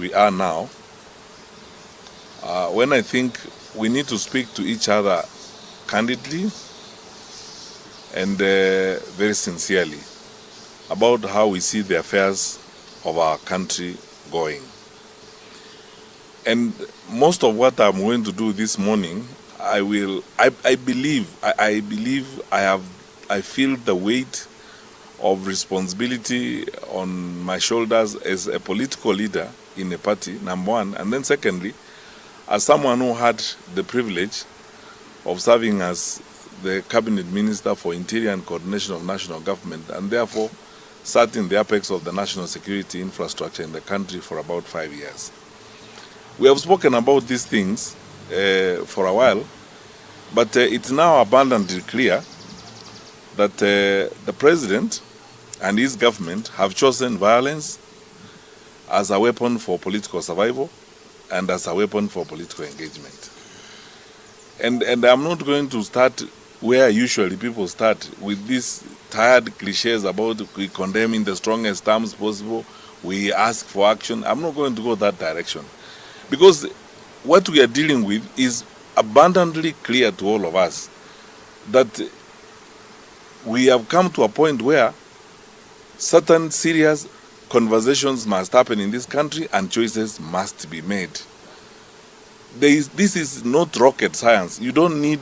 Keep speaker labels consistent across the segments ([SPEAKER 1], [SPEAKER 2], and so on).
[SPEAKER 1] we are now, when I think we need to speak to each other candidly and very sincerely about how we see the affairs of our country going. And most of what I'm going to do this morning, I feel the weight of responsibility on my shoulders as a political leader in a party, number one, and then secondly, as someone who had the privilege of serving as the Cabinet Minister for Interior and Coordination of National Government, and therefore sat in the apex of the national security infrastructure in the country for about 5 years. We have spoken about these things for a while, but it's now abundantly clear that the President and his government have chosen violence as a weapon for political survival and as a weapon for political engagement. And I'm not going to start where usually people start, with these tired cliches about we condemn in the strongest terms possible, we ask for action. I'm not going to go that direction, because what we are dealing with is abundantly clear to all of us that we have come to a point where certain serious conversations must happen in this country and choices must be made. This is not rocket science. You don't need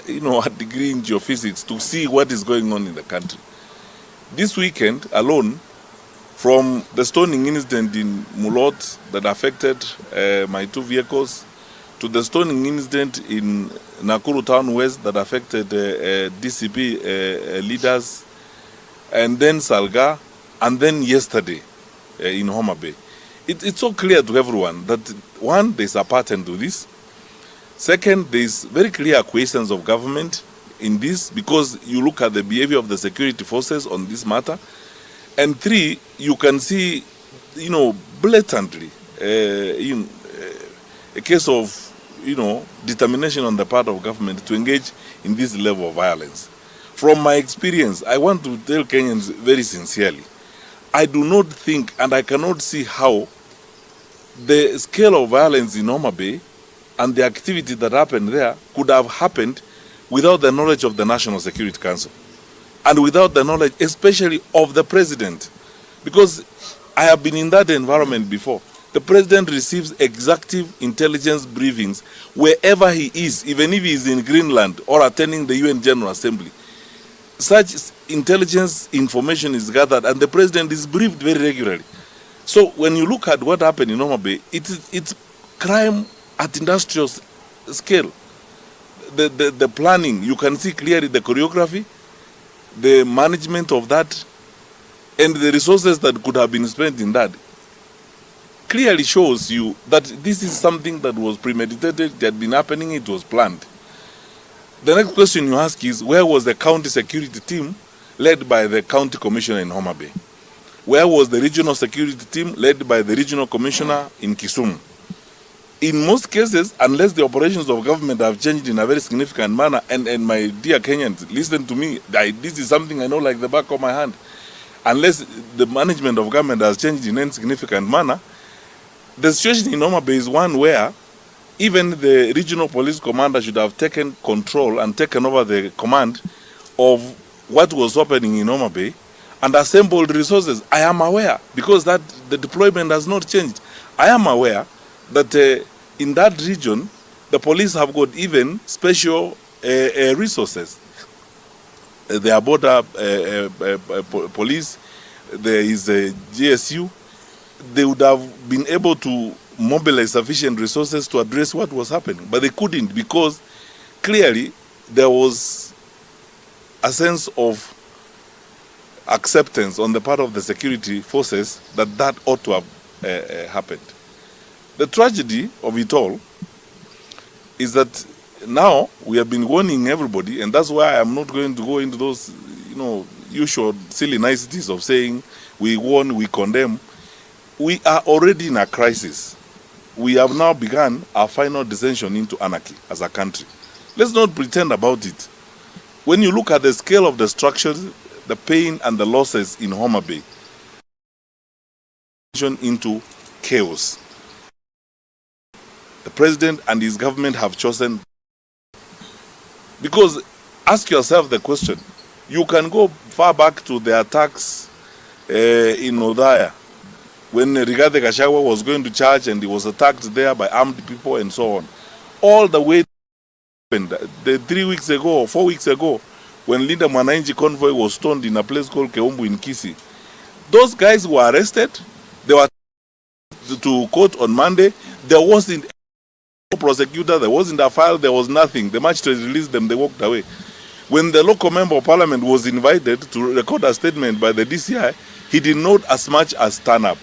[SPEAKER 1] a degree in geophysics to see what is going on in the country. This weekend alone, from the stoning incident in Mulot that affected my 2 vehicles, to the stoning incident in Nakuru Town West that affected DCP leaders, and then Salga, and then yesterday in Homa Bay. It's so clear to everyone that, one, there's a pattern to this. Second, there's very clear acquiescence of government in this, because you look at the behavior of the security forces on this matter. And three, you can see, blatantly, a case of, determination on the part of government to engage in this level of violence. From my experience, I want to tell Kenyans very sincerely, I do not think and I cannot see how the scale of violence in Homa Bay and the activity that happened there could have happened without the knowledge of the National Security Council and without the knowledge especially of the President. Because I have been in that environment before. The President receives executive intelligence briefings wherever he is, even if he is in Greenland or attending the UN General Assembly. Such intelligence information is gathered and the President is briefed very regularly. So when you look at what happened in Homa Bay, it's crime at industrial scale. The planning, you can see clearly the choreography, the management of that, and the resources that could have been spent in that clearly shows you that this is something that was premeditated, it had been happening, it was planned. The next question you ask is, where was the county security team led by the county commissioner in Homa Bay? Where was the regional security team led by the regional commissioner in Kisumu? In most cases, unless the operations of government have changed in a very significant manner, and my dear Kenyans, listen to me, this is something I know like the back of my hand. Unless the management of government has changed in any significant manner, the situation in Homa Bay is one where even the regional police commander should have taken control and taken over the command of what was happening in Homa Bay and assembled resources. I am aware, because that the deployment has not changed. I am aware that in that region, the police have got even special resources. There are border police, there is a GSU. They would have been able to mobilize sufficient resources to address what was happening, but they couldn't, because clearly there was a sense of acceptance on the part of the security forces that ought to have happened. The tragedy of it all is that now we have been warning everybody, and that's why I'm not going to go into those, usual silly niceties of saying we warn, we condemn. We are already in a crisis. We have now begun our final descension into anarchy as a country. Let's not pretend about it. When you look at the scale of destruction, the pain and the losses in Homa Bay, into chaos. The president and his government have chosen. Because ask yourself the question, you can go far back to the attacks in Odaya, when Rigathi Gachagua was going to church and he was attacked there by armed people and so on. All the way the 3 weeks ago or 4 weeks ago, when Linda Mwananchi convoy was stoned in a place called Keumbu in Kisii. Those guys were arrested. They were to court on Monday. There wasn't a prosecutor, there wasn't a file, there was nothing. The magistrate released them, they walked away. When the local member of parliament was invited to record a statement by the DCI, he did not as much as turn up.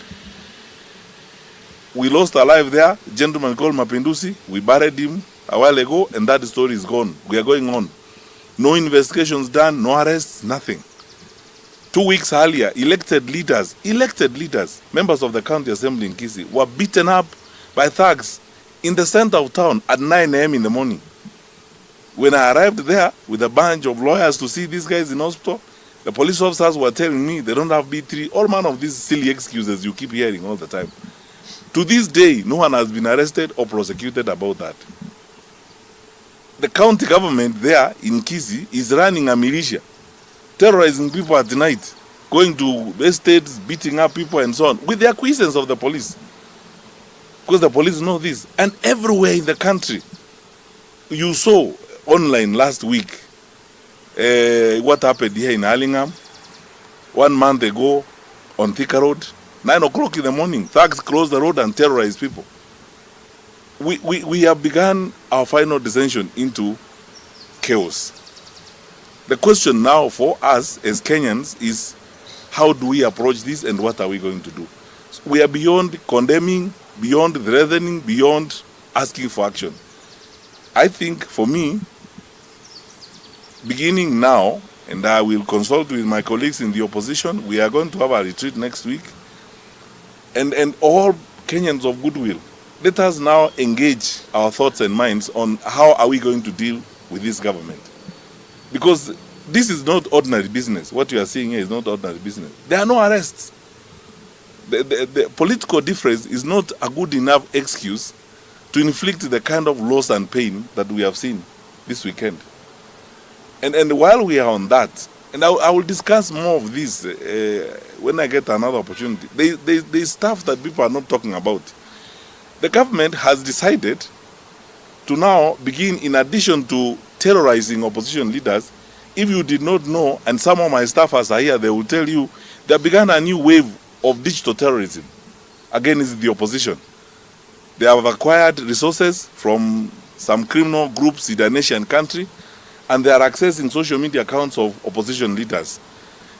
[SPEAKER 1] We lost a life there, a gentleman called Mapinduzi. We buried him a while ago, and that story is gone. We are going on. No investigations done, no arrests, nothing. 2 weeks earlier, elected leaders, members of the county assembly in Kisii, were beaten up by thugs in the center of town at 9 a.m. in the morning. When I arrived there with a bunch of lawyers to see these guys in hospital, the police officers were telling me they don't have B3, all manner of these silly excuses you keep hearing all the time. To this day, no one has been arrested or prosecuted about that. The county government there in Kisii is running a militia, terrorizing people at night, going to estates, beating up people and so on, with the acquiescence of the police. Because the police know this. And everywhere in the country, you saw online last week what happened here in Allingham 1 month ago on Thika Road. 9 o'clock in the morning, thugs closed the road and terrorized people. We have begun our final descension into chaos. The question now for us as Kenyans is, how do we approach this and what are we going to do? So we are beyond condemning, beyond threatening, beyond asking for action. I think for me, beginning now, and I will consult with my colleagues in the opposition, we are going to have a retreat next week, and all Kenyans of goodwill, let us now engage our thoughts and minds on how are we going to deal with this government. Because this is not ordinary business. What you are seeing here is not ordinary business. There are no arrests. The political difference is not a good enough excuse to inflict the kind of loss and pain that we have seen this weekend. And while we are on that, and I will discuss more of this when I get another opportunity, there's stuff that people are not talking about. The government has decided to now begin, in addition to terrorizing opposition leaders, if you did not know, and some of my staffers are here, they will tell you, they began a new wave of digital terrorism against the opposition. They have acquired resources from some criminal groups in the nation country, and they are accessing social media accounts of opposition leaders.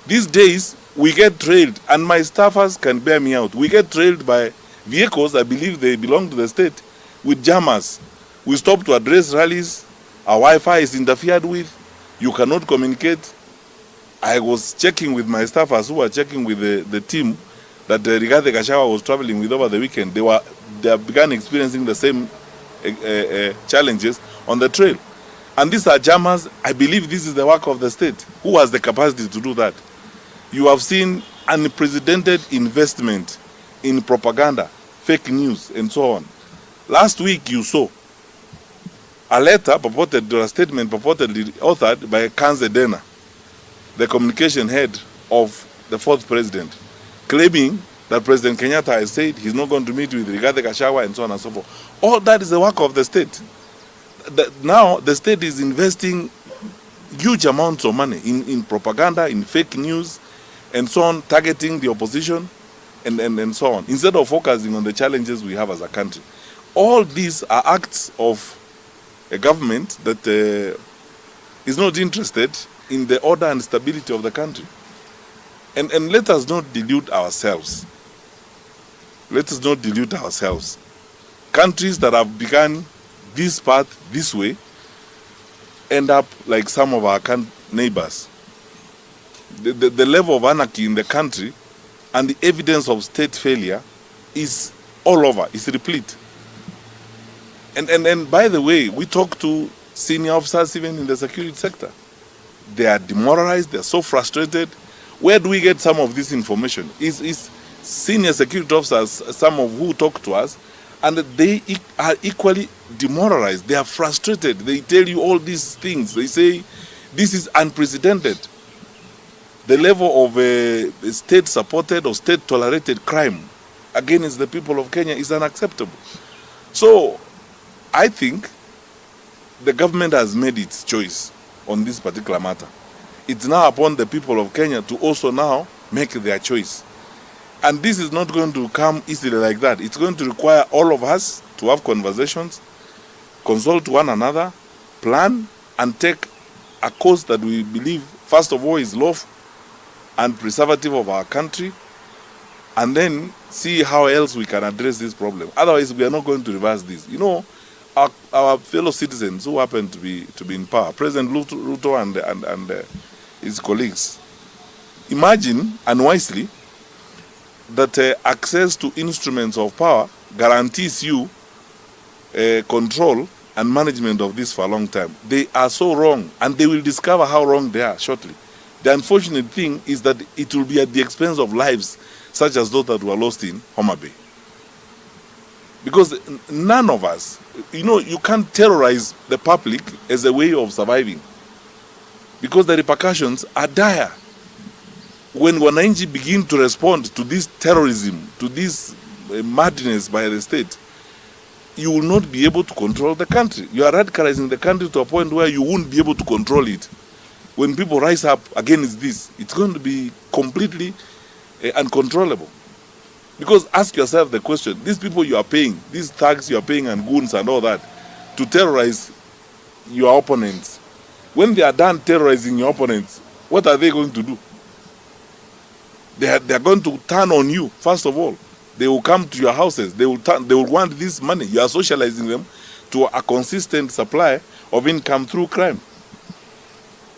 [SPEAKER 1] These days, we get trailed, and my staffers can bear me out. We get trailed by vehicles, I believe they belong to the state, with jammers. We stop to address rallies. Our Wi-Fi is interfered with. You cannot communicate. I was checking with my staffers who were checking with the team that Rigathi Gachagua was traveling with over the weekend. They have begun experiencing the same challenges on the trail. And these are jammers. I believe this is the work of the state. Who has the capacity to do that? You have seen unprecedented investment in propaganda, fake news, and so on. Last week you saw a letter purported, or a statement purportedly authored by Kanze Dena, the communication head of the fourth president, claiming that President Kenyatta has said he's not going to meet with Rigathi Gachagua and so on and so forth. All that is the work of the state. Now the state is investing huge amounts of money in propaganda, in fake news, and so on, targeting the opposition and so on, instead of focusing on the challenges we have as a country. All these are acts of a government that is not interested in the order and stability of the country. And let us not delude ourselves. Let us not delude ourselves. Countries that have begun this path this way end up like some of our neighbors. The level of anarchy in the country and the evidence of state failure is all over, is replete. And by the way, we talk to senior officers even in the security sector. They are demoralized, they are so frustrated. Where do we get some of this information? senior security officers, some of who talk to us, and they are equally demoralized. They are frustrated. They tell you all these things. They say this is unprecedented. The level of state-supported or state-tolerated crime against the people of Kenya is unacceptable. So I think the government has made its choice on this particular matter. It's now upon the people of Kenya to also now make their choice. And this is not going to come easily like that. It's going to require all of us to have conversations, consult one another, plan, and take a course that we believe, first of all, is lawful and preservative of our country, and then see how else we can address this problem. Otherwise, we are not going to reverse this. You know, our fellow citizens who happen to be in power, President Ruto and his colleagues, imagine unwisely that access to instruments of power guarantees you control and management of this for a long time. They are so wrong, and they will discover how wrong they are shortly. The unfortunate thing is that it will be at the expense of lives such as those that were lost in Homa Bay. Because none of us, you know, you can't terrorize the public as a way of surviving, because the repercussions are dire. When wananchi begin to respond to this terrorism, to this madness by the state, you will not be able to control the country. You are radicalizing the country to a point where you won't be able to control it. When people rise up against this, it's going to be completely uncontrollable. Because ask yourself the question, these people you are paying, these thugs you are paying and goons and all that, to terrorize your opponents, when they are done terrorizing your opponents, what are they going to do? They are going to turn on you, first of all. They will come to your houses. They will want this money. You are socializing them to a consistent supply of income through crime.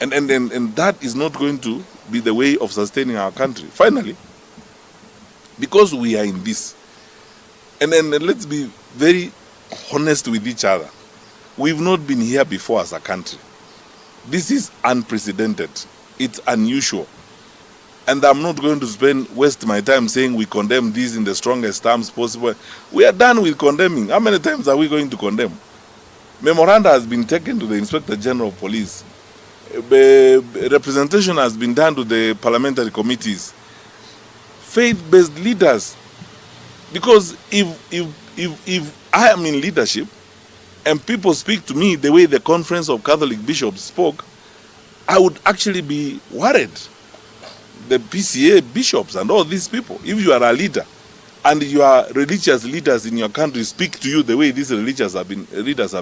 [SPEAKER 1] And that is not going to be the way of sustaining our country. Finally, because we are in this, and then let's be very honest with each other. We've not been here before as a country. This is unprecedented. It's unusual. And I'm not going to waste my time saying we condemn this in the strongest terms possible. We are done with condemning. How many times are we going to condemn? Memoranda has been taken to the Inspector General of Police. Representation has been done to the parliamentary committees. Faith-based leaders. Because if I am in leadership and people speak to me the way the Conference of Catholic Bishops spoke, I would actually be worried. The PCA bishops and all these people, if you are a leader and your religious leaders in your country speak to you the way these leaders have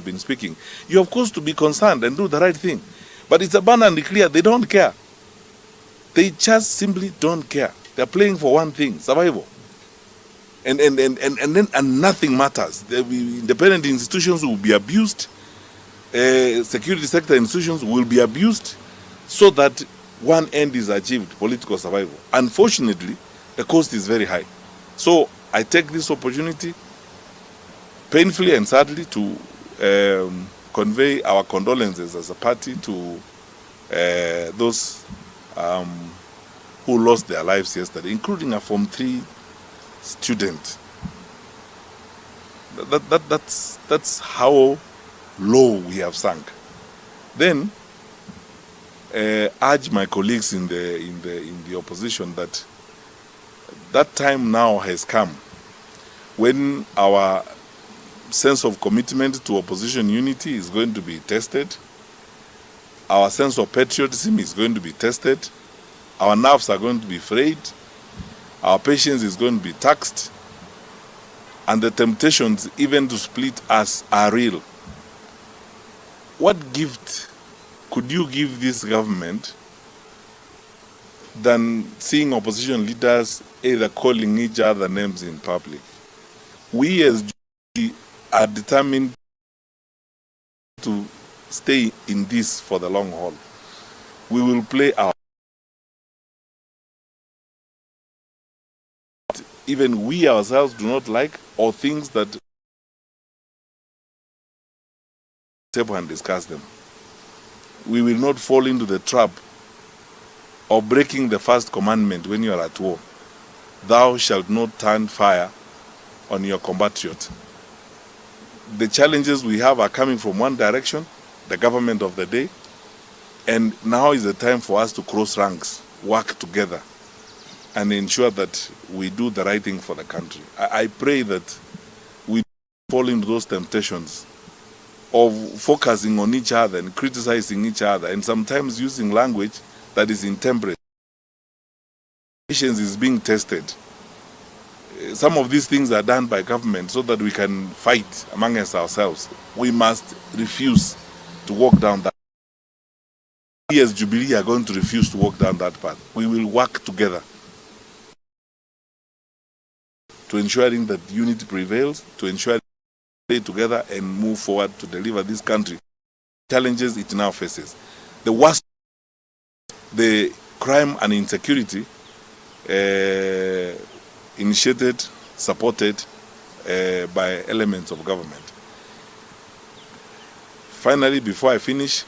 [SPEAKER 1] been speaking, you of course to be concerned and do the right thing. But it's abundantly clear they don't care. They just simply don't care. They're playing for one thing, survival. And nothing matters. The independent institutions will be abused. Security sector institutions will be abused, so that one end is achieved, political survival. Unfortunately, the cost is very high. So I take this opportunity, painfully and sadly, to convey our condolences as a party to those who lost their lives yesterday, including a Form 3 student. That's how low we have sunk. Then urge my colleagues in the opposition that time now has come when our sense of commitment to opposition unity is going to be tested. Our sense of patriotism is going to be tested. Our nerves are going to be frayed. Our patience is going to be taxed. And the temptations even to split us are real. What gift could you give this government than seeing opposition leaders either calling each other names in public? We as Jubilee are determined to stay in this for the long haul. We will play our even we ourselves do not like, or things that table and discuss them. We will not fall into the trap of breaking the first commandment when you are at war. thou shalt not turn fire on your compatriot. The challenges we have are coming from one direction, the government of the day, and now is the time for us to cross ranks, work together, and ensure that we do the right thing for the country. I pray that we fall into those temptations of focusing on each other and criticizing each other, and sometimes using language that is intemperate. Patience is being tested. Some of these things are done by government so that we can fight amongst ourselves. We must refuse to walk down that. We as Jubilee are going to refuse to walk down that path. We will work together to ensuring that unity prevails, to ensure that we stay together and move forward to deliver this country challenges it now faces. The worst, the crime and insecurity initiated, supported by elements of government. Finally, before I finish,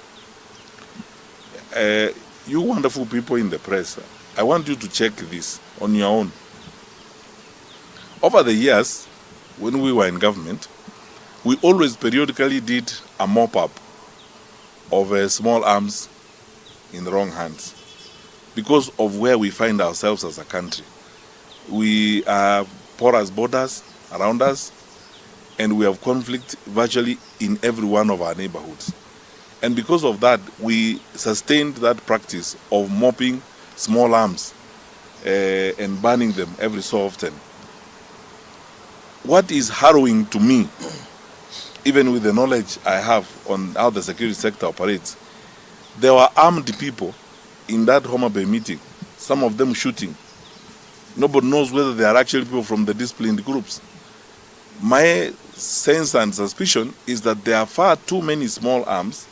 [SPEAKER 1] you wonderful people in the press, I want you to check this on your own. Over the years, when we were in government, we always periodically did a mop-up of small arms in the wrong hands because of where we find ourselves as a country. We have porous borders around us, and we have conflict virtually in every one of our neighborhoods. And because of that, we sustained that practice of mopping small arms and burning them every so often. What is harrowing to me, even with the knowledge I have on how the security sector operates, there were armed people in that Homa Bay meeting, some of them shooting. Nobody knows whether they are actually people from the disciplined groups. My sense and suspicion is that there are far too many small arms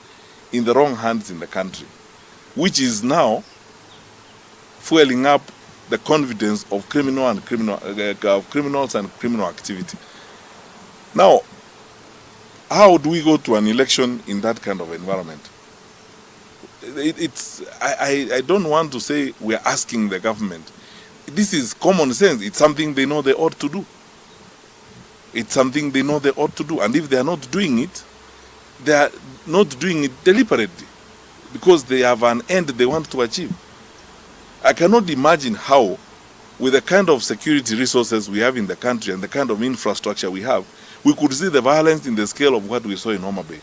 [SPEAKER 1] in the wrong hands in the country, which is now fueling up the confidence of criminals and criminal activity. Now, how do we go to an election in that kind of environment? I don't want to say we're asking the government. This is common sense. It's something they know they ought to do. It's something they know they ought to do. And if they are not doing it, they are not doing it deliberately because they have an end they want to achieve. I cannot imagine how, with the kind of security resources we have in the country and the kind of infrastructure we have, we could see the violence in the scale of what we saw in Homa Bay.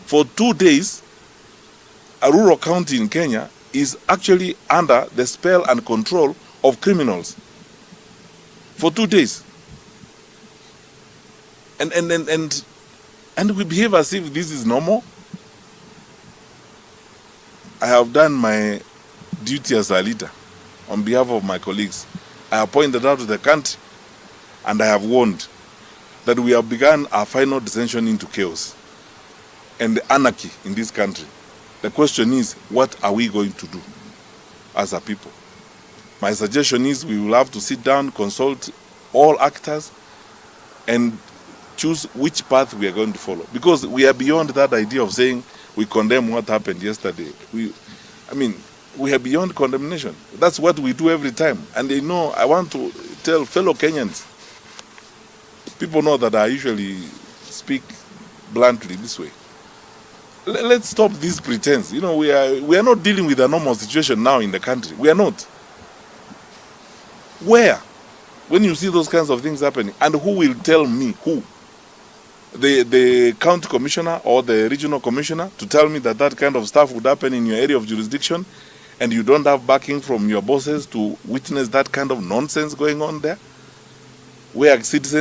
[SPEAKER 1] For 2 days, a rural county in Kenya is actually under the spell and control of criminals. For 2 days. And we behave as if this is normal. I have done my duty as a leader on behalf of my colleagues. I have pointed out to the country and I have warned that we have begun our final descension into chaos and anarchy in this country. The question is, what are we going to do as a people? My suggestion is we will have to sit down, consult all actors and choose which path we are going to follow. Because we are beyond that idea of saying we condemn what happened yesterday. We are beyond condemnation. That's what we do every time. And they know, I want to tell fellow Kenyans, people know that I usually speak bluntly this way. Let's stop this pretense. You know, we are not dealing with a normal situation now in the country. We are not. Where? When you see those kinds of things happening, and who will tell me? Who? The county commissioner or the regional commissioner to tell me that that kind of stuff would happen in your area of jurisdiction and you don't have backing from your bosses to witness that kind of nonsense going on there? Where citizens